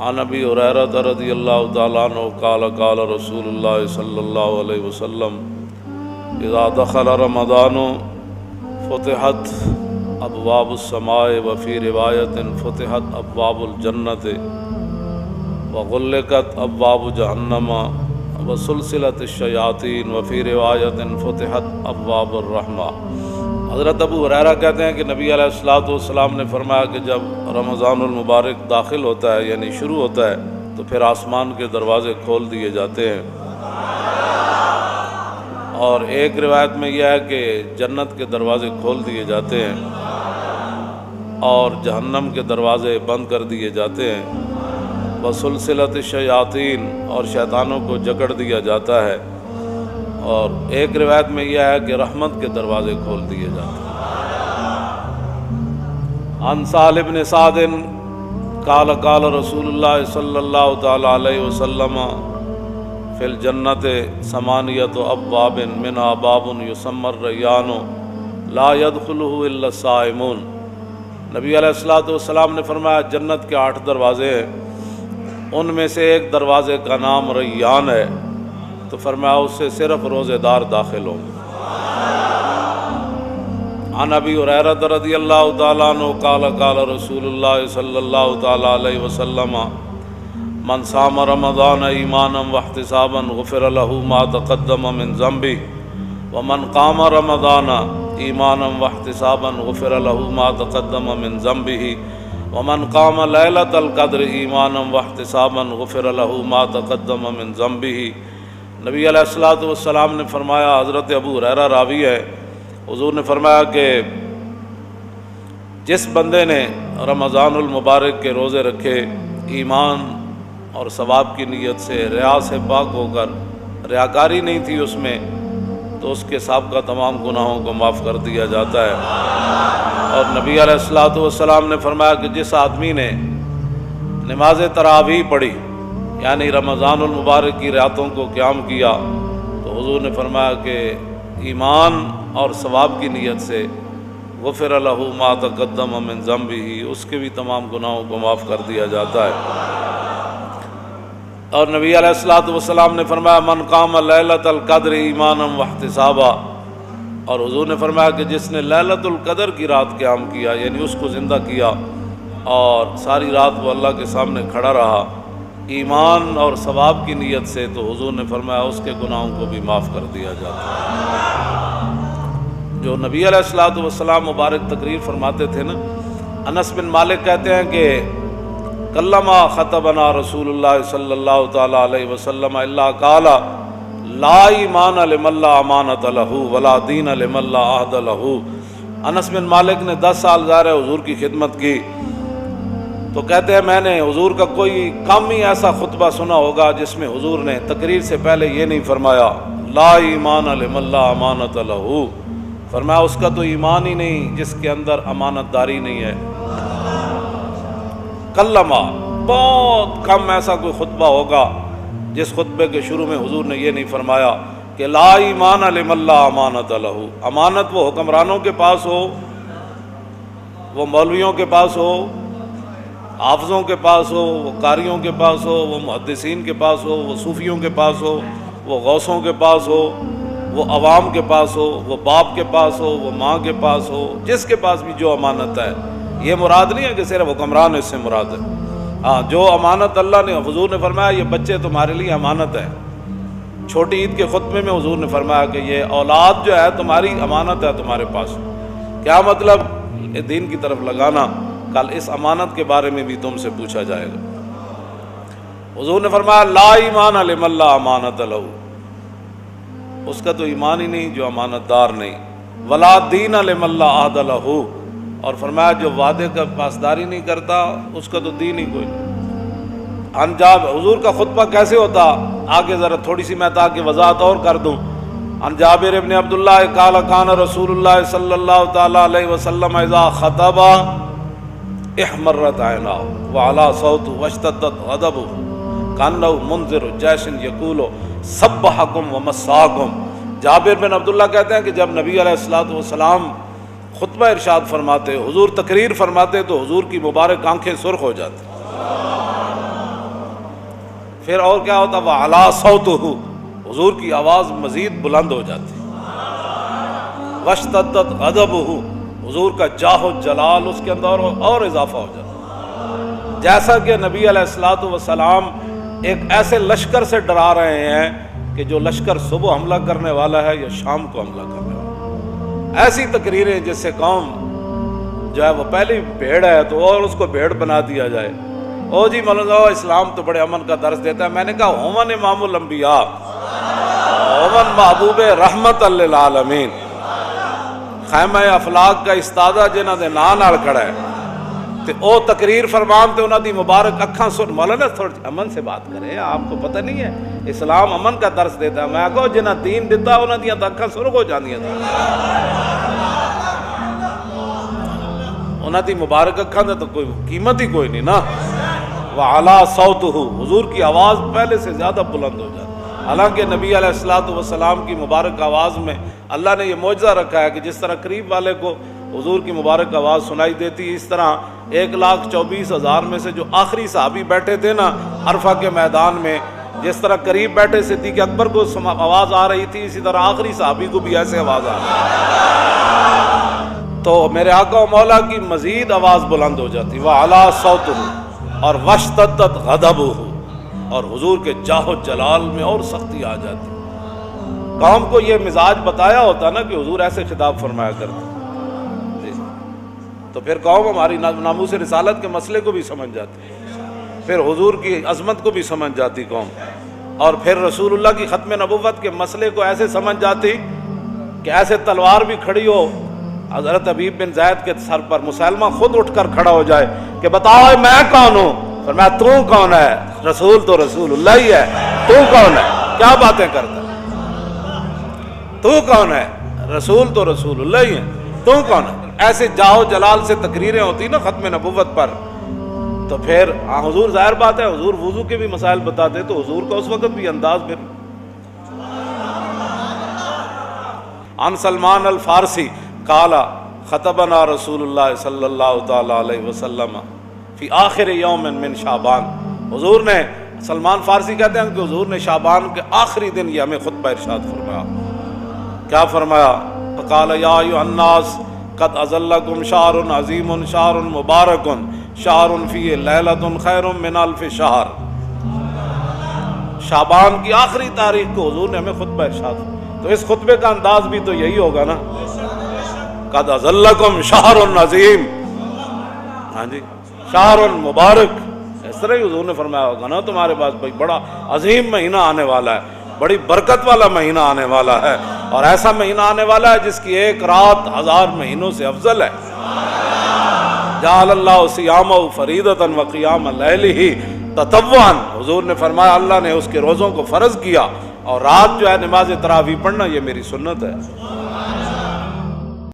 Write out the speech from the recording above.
عن ابی ہریرہ رضی اللہ تعالیٰ عنہ قال قال رسول اللہ صلی اللہ علیہ وسلم اذا دخل رمضان فتحت ابواب السماء وفی روایت فتحت ابواب الجنت وغلقت ابواب جہنم وسلسلت الشیاطین وفی روایت فتحت ابواب الرحمہ۔ حضرت ابو ہریرہ کہتے ہیں کہ نبی علیہ الصلوۃ والسلام نے فرمایا کہ جب رمضان المبارک داخل ہوتا ہے یعنی شروع ہوتا ہے تو پھر آسمان کے دروازے کھول دیے جاتے ہیں، اور ایک روایت میں یہ ہے کہ جنت کے دروازے کھول دیے جاتے ہیں اور جہنم کے دروازے بند کر دیے جاتے ہیں، وسلسلت الشیاطین اور شیطانوں کو جکڑ دیا جاتا ہے، اور ایک روایت میں یہ ہے کہ رحمت کے دروازے کھول دیے جاتے ہیں۔ عن سہل بن سعد قال قال رسول اللہ صلی اللہ تعالی علیہ وسلم فی الجنت ثمانیۃ ابواب منہا باب یسمى الریان لا يدخلہ الا الصائمون۔ نبی علیہ الصلوۃ والسلام نے فرمایا جنت کے 8 دروازے ہیں، ان میں سے ایک دروازے کا نام ریان ہے، تو فرمایا اس سے صرف روزے دار داخل ہوں گے۔ عن ابی ہریرہ رضی اللہ تعالیٰ عنہ قال قال رسول اللہ صلی اللہ تعالیٰ علیہ وسلم من صام رمضان ایمانا واحتسابا غفر له ما تقدم من ذنبه ومن قام رمضان ایمانا واحتسابا غفر له ما تقدم من ذنبه ومن قام لیلۃ القدر ایمانا واحتسابا غفر له ما تقدم من ذنبه۔ نبی علیہ الصلوۃ والسلام نے فرمایا، حضرت ابو ہریرہ راوی ہے، حضور نے فرمایا کہ جس بندے نے رمضان المبارک کے روزے رکھے ایمان اور ثواب کی نیت سے، ریا سے پاک ہو کر، ریاکاری نہیں تھی اس میں، تو اس کے سابقہ تمام گناہوں کو معاف کر دیا جاتا ہے۔ اور نبی علیہ الصلوۃ والسلام نے فرمایا کہ جس آدمی نے نماز تراویح پڑھی یعنی رمضان المبارک کی راتوں کو قیام کیا، تو حضور نے فرمایا کہ ایمان اور ثواب کی نیت سے غفر له ما تقدم من ذنبه، اس کے بھی تمام گناہوں کو معاف کر دیا جاتا ہے۔ اور نبی علیہ الصلوۃ والسلام نے فرمایا من قام لیلۃ القدر ایمانا واحتسابا، اور حضور نے فرمایا کہ جس نے لیلۃ القدر کی رات قیام کیا یعنی اس کو زندہ کیا اور ساری رات وہ اللہ کے سامنے کھڑا رہا ایمان اور ثواب کی نیت سے، تو حضور نے فرمایا اس کے گناہوں کو بھی معاف کر دیا جاتا ہے۔ جو نبی علیہ الصلوۃ والسلام مبارک تقریر فرماتے تھے نا، انس بن مالک کہتے ہیں کہ کلما خطبنا رسول اللہ صلی اللہ تعالی علیہ وسلم الا قال لا ایمان لمن لا امانۃ له ولا دین لمن لا عہد له۔ انس بن مالک نے 10 سال ظاہر ہے حضور کی خدمت کی، تو کہتے ہیں میں نے حضور کا کوئی کم ہی ایسا خطبہ سنا ہوگا جس میں حضور نے تقریر سے پہلے یہ نہیں فرمایا لا ایمان لمن لا امانۃ له، فرمایا اس کا تو ایمان ہی نہیں جس کے اندر امانت داری نہیں ہے۔ کلمہ بہت کم ایسا کوئی خطبہ ہوگا جس خطبے کے شروع میں حضور نے یہ نہیں فرمایا کہ لا ایمان لمن لا امانۃ له، امانت وہ حکمرانوں کے پاس ہو، وہ مولویوں کے پاس ہو، حافظوں کے پاس ہو، وہ قاریوں کے پاس ہو، وہ محدثین کے پاس ہو، وہ صوفیوں کے پاس ہو، وہ غوثوں کے پاس ہو، وہ عوام کے پاس ہو، وہ باپ کے پاس ہو، وہ ماں کے پاس ہو، جس کے پاس بھی جو امانت ہے، یہ مراد نہیں ہے کہ صرف حکمران اس سے مراد ہے، ہاں جو امانت اللہ نے، حضور نے فرمایا یہ بچے تمہارے لیے امانت ہے۔ چھوٹی عید کے خطبے میں حضور نے فرمایا کہ یہ اولاد جو ہے تمہاری امانت ہے تمہارے پاس۔ کیا مطلب؟ دین کی طرف لگانا، کل اس امانت کے بارے میں بھی تم سے پوچھا جائے گا۔ حضور نے فرمایا لا ایمان لمن لا امانۃ له، اس کا تو ایمان ہی نہیں جو امانت دار نہیں، ولا دین لمن لا عہد له، اور فرمایا جو وعدے کا پاسداری نہیں کرتا اس کا تو دین ہی کوئی نہیں۔ انجاب حضور کا خطبہ کیسے ہوتا، آگے ذرا تھوڑی سی میں تاکہ وضاحت اور کر دوں۔ عن جابر ابن عبداللہ قال کان رسول اللہ صلی اللہ تعالی علیہ وسلم اذا خطب احمرت عیناہ وعلا صوت واشتدت غضبہ کانہ منذر جیش یقول سبحکم ومساکم۔ جابر بن عبداللہ کہتے ہیں کہ جب نبی علیہ الصلوۃ والسلام خطبہ ارشاد فرماتے، حضور تقریر فرماتے، تو حضور کی مبارک آنکھیں سرخ ہو جاتی، پھر اور کیا ہوتا؟ وَعَلَىٰ صَوْتُهُ، حضور کی آواز مزید بلند ہو جاتی، وَاشْتَدَّتْ غَضَبُهُ، حضور کا جاہ و جلال اس کے اندر اور اضافہ ہو جاتا، جیسا کہ نبی علیہ الصلوۃ والسلام ایک ایسے لشکر سے ڈرا رہے ہیں کہ جو لشکر صبح حملہ کرنے والا ہے یا شام کو حملہ کرنے والا ہے۔ ایسی تقریریں جس سے قوم جو ہے وہ پہلی بھیڑ ہے تو اور اس کو بھیڑ بنا دیا جائے، او جی مولانا اسلام تو بڑے امن کا درس دیتا ہے۔ میں نے کہا ہومن امام الانبیاء، ہومن محبوب رحمت للعالمین، خیمہ افلاق کا استادہ جنہاں دے نام نال کھڑا ہے تے او تقریر فرمان تے انہاں دی مبارک اکھاں سن۔ مولانا تھوڑی امن سے بات کریں، آپ کو پتہ نہیں ہے اسلام امن کا درس دیتا ہے۔ میں کہو جنہاں دین دیتا انہاں دیاں اکھاں سرخ ہو جاندیاں، انہاں دی مبارک اکھاں دا تو کوئی قیمت ہی کوئی نہیں نا۔ وَعَلَىٰ صَوْتُهُ، حضور کی آواز پہلے سے زیادہ بلند ہو جاتی۔ حالانکہ نبی علیہ الصلوۃ والسلام کی مبارک آواز میں اللہ نے یہ معجزہ رکھا ہے کہ جس طرح قریب والے کو حضور کی مبارک آواز سنائی دیتی، اس طرح 1,24,000 میں سے جو آخری صحابی بیٹھے تھے نا عرفہ کے میدان میں، جس طرح قریب بیٹھے صدیق اکبر کو آواز آ رہی تھی، اسی طرح آخری صحابی کو بھی ایسے آواز آ رہی تھی۔ تو میرے آقا و مولا کی مزید آواز بلند ہو جاتی، وَعَلَىٰ صَوْتُهُ، اور وَاشْتَدَّتْ غَضَبُهُ، اور حضور کے جاہ و جلال میں اور سختی آ جاتی۔ قوم کو یہ مزاج بتایا ہوتا نا کہ حضور ایسے خطاب فرمایا کرتے تو پھر قوم ہماری ناموس رسالت کے مسئلے کو بھی سمجھ جاتی، پھر حضور کی عظمت کو بھی سمجھ جاتی قوم، اور پھر رسول اللہ کی ختم نبوت کے مسئلے کو ایسے سمجھ جاتی کہ ایسے تلوار بھی کھڑی ہو حضرت حبیب بن زید کے سر پر، مسلمہ خود اٹھ کر کھڑا ہو جائے کہ بتاؤ میں کون ہوں؟ فرمایا تو کون ہے؟ رسول تو رسول اللہ ہی ہے، تو کون ہے؟ کیا باتیں کرتا ہے؟ تو کون ہے؟ رسول تو رسول اللہ ہی ہے، تو کون ہے؟ ایسے جاہ و جلال سے تقریریں ہوتی نا ختم نبوت پر، تو پھر حضور ظاہر بات ہے حضور وضو کے بھی مسائل بتاتے تو حضور کا اس وقت بھی انداز پھر۔ عن سلمان الفارسی قال خطبنا رسول اللہ صلی اللہ تعالی علیہ وسلم فی آخر یوم من شعبان، حضور نے، سلمان فارسی کہتے ہیں کہ حضور نے شعبان کے آخری دن یہ ہمیں خطبہ ارشاد فرمایا۔ کیا فرمایا؟ فقال یا ایھا الناس قد اظلکم شہر عظیم شہر مبارک شہر فیہ لیلۃ خیر من الف شہر۔ شعبان کی آخری تاریخ کو حضور نے ہمیں خطبہ ارشاد فرمایا، تو اس خطبے کا انداز بھی تو یہی ہوگا نا، قد اظلکم شہر عظیم، ہاں جی شہر مبارک، اس طرح ہی حضور نے فرمایا ہوگا نا تمہارے پاس بھائی بڑا عظیم مہینہ آنے والا ہے، بڑی برکت والا مہینہ آنے والا ہے، اور ایسا مہینہ آنے والا ہے جس کی ایک رات 1000 مہینوں سے افضل ہے۔ جعل اللہ صیامہ فریضۃ وقیام لیلہ تطوعا، حضور نے فرمایا اللہ نے اس کے روزوں کو فرض کیا اور رات جو ہے نماز تراویح پڑھنا یہ میری سنت ہے۔